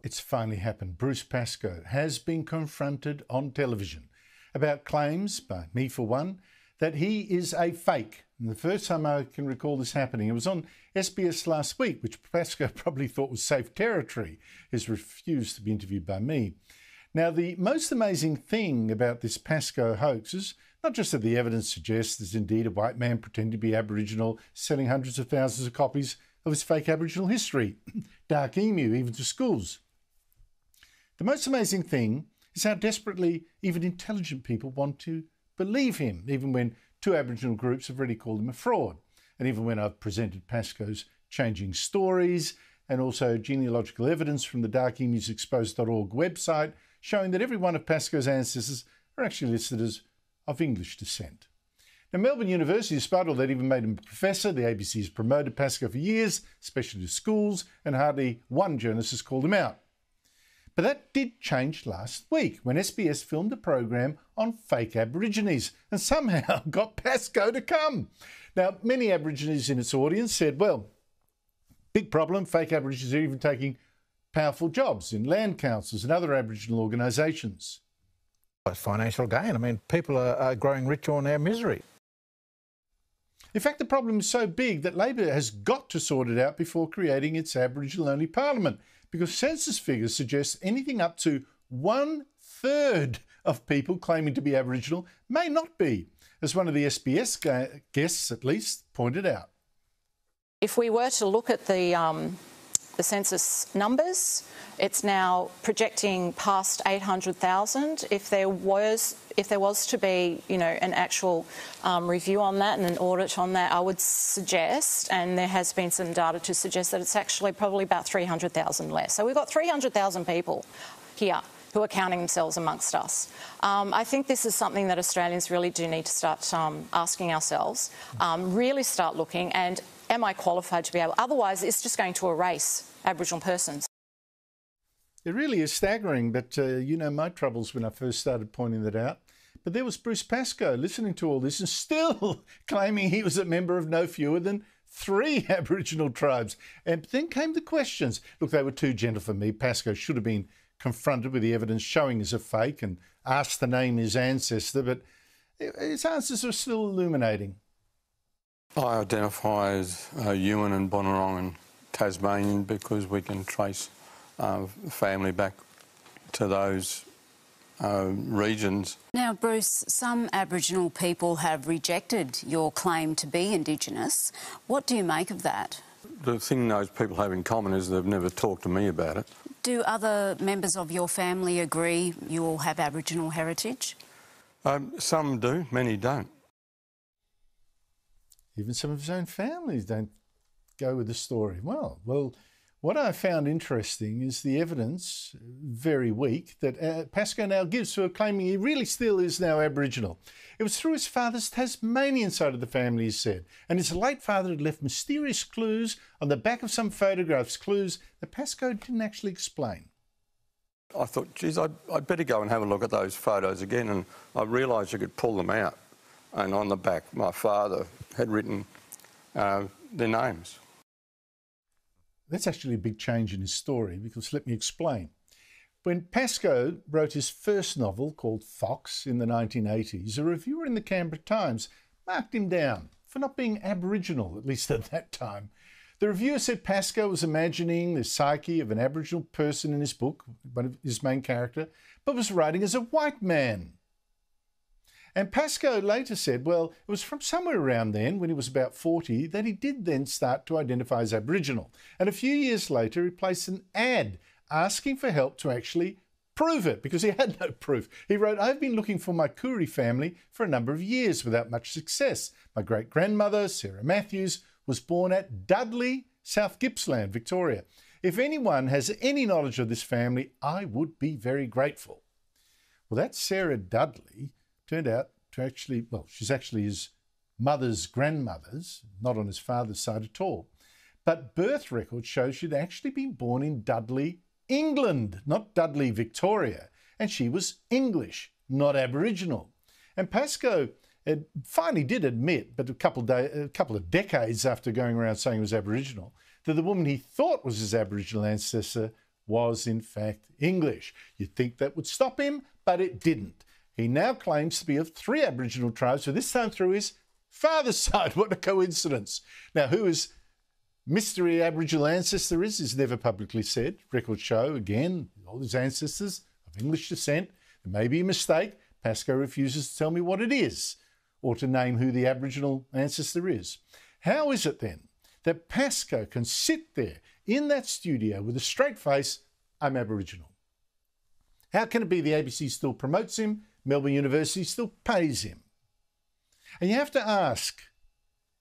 It's finally happened. Bruce Pascoe has been confronted on television about claims, by me for one, that he is a fake. And the first time I can recall this happening, it was on SBS last week, which Pascoe probably thought was safe territory. He's refused to be interviewed by me. Now, the most amazing thing about this Pascoe hoax is not just that the evidence suggests there's indeed a white man pretending to be Aboriginal, selling hundreds of thousands of copies of his fake Aboriginal history, Dark Emu, even to schools. The most amazing thing is how desperately even intelligent people want to believe him, even when two Aboriginal groups have already called him a fraud. And even when I've presented Pascoe's changing stories and also genealogical evidence from the darkemusexposed.org website showing that every one of Pascoe's ancestors are actually listed as of English descent. Now, Melbourne University, despite all that, even made him a professor. The ABC has promoted Pascoe for years, especially to schools, and hardly one journalist has called him out. But that did change last week when SBS filmed a program on fake Aborigines and somehow got Pascoe to come. Now, many Aborigines in its audience said, well, big problem, fake Aborigines are even taking powerful jobs in land councils and other Aboriginal organisations. It's financial gain. I mean, people are growing rich on our misery. In fact, the problem is so big that Labor has got to sort it out before creating its Aboriginal-only parliament, because census figures suggest anything up to 1/3 of people claiming to be Aboriginal may not be, as one of the SBS guests at least pointed out. If we were to look at the census numbers, it's now projecting past 800,000. If there was to be, an actual review on that and an audit on that, I would suggest, and there has been some data to suggest that it's actually probably about 300,000 less. So we've got 300,000 people here who are counting themselves amongst us. I think this is something that Australians really do need to start asking ourselves, really start looking, and am I qualified to be able? Otherwise, it's just going to erase Aboriginal persons. It really is staggering, but my troubles when I first started pointing that out. But there was Bruce Pascoe listening to all this and still claiming he was a member of no fewer than 3 Aboriginal tribes. And then came the questions. Look, they were too gentle for me. Pascoe should have been confronted with the evidence showing he's a fake and asked to name his ancestor, but his answers are still illuminating. I identify as Yuin and Boonwurrung and Tasmanian because we can trace family back to those regions. Now, Bruce, some Aboriginal people have rejected your claim to be Indigenous. What do you make of that? The thing those people have in common is they've never talked to me about it. Do other members of your family agree you all have Aboriginal heritage? Some do, many don't. Even some of his own families don't go with the story. Well, what I found interesting is the evidence, very weak, that Pascoe now gives for claiming he really still is now Aboriginal. It was through his father's Tasmanian side of the family, he said, and his late father had left mysterious clues on the back of some photographs, clues that Pascoe didn't actually explain. I thought, geez, I'd better go and have a look at those photos again, and I realised you could pull them out. And on the back, my father had written their names. That's actually a big change in his story, because let me explain. When Pascoe wrote his first novel, called Fox, in the 1980s, a reviewer in the Canberra Times marked him down for not being Aboriginal, at least at that time. The reviewer said Pascoe was imagining the psyche of an Aboriginal person in his book, one of his main character, but was writing as a white man. And Pascoe later said, well, it was from somewhere around then, when he was about 40, that he did then start to identify as Aboriginal. And a few years later, he placed an ad asking for help to actually prove it, because he had no proof. He wrote, I've been looking for my Koori family for a number of years without much success. My great-grandmother, Sarah Matthews, was born at Dudley, South Gippsland, Victoria. If anyone has any knowledge of this family, I would be very grateful. Well, that Sarah Dudley turned out to actually, she's actually his mother's grandmother's, not on his father's side at all. But birth records show she'd actually been born in Dudley, England, not Dudley, Victoria. And she was English, not Aboriginal. And Pascoe finally did admit, but a couple of decades after going around saying he was Aboriginal, that the woman he thought was his Aboriginal ancestor was in fact English. You'd think that would stop him, but it didn't. He now claims to be of 3 Aboriginal tribes, but this time through his father's side. What a coincidence. Now, who his mystery Aboriginal ancestor is never publicly said. Records show, again, all his ancestors of English descent. It may be a mistake. Pascoe refuses to tell me what it is or to name who the Aboriginal ancestor is. How is it then that Pascoe can sit there in that studio with a straight face, I'm Aboriginal? How can it be the ABC still promotes him, Melbourne University still pays him? And you have to ask,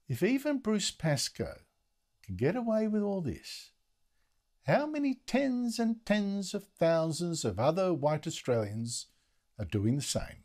if even Bruce Pascoe can get away with all this, how many tens and tens of thousands of other white Australians are doing the same?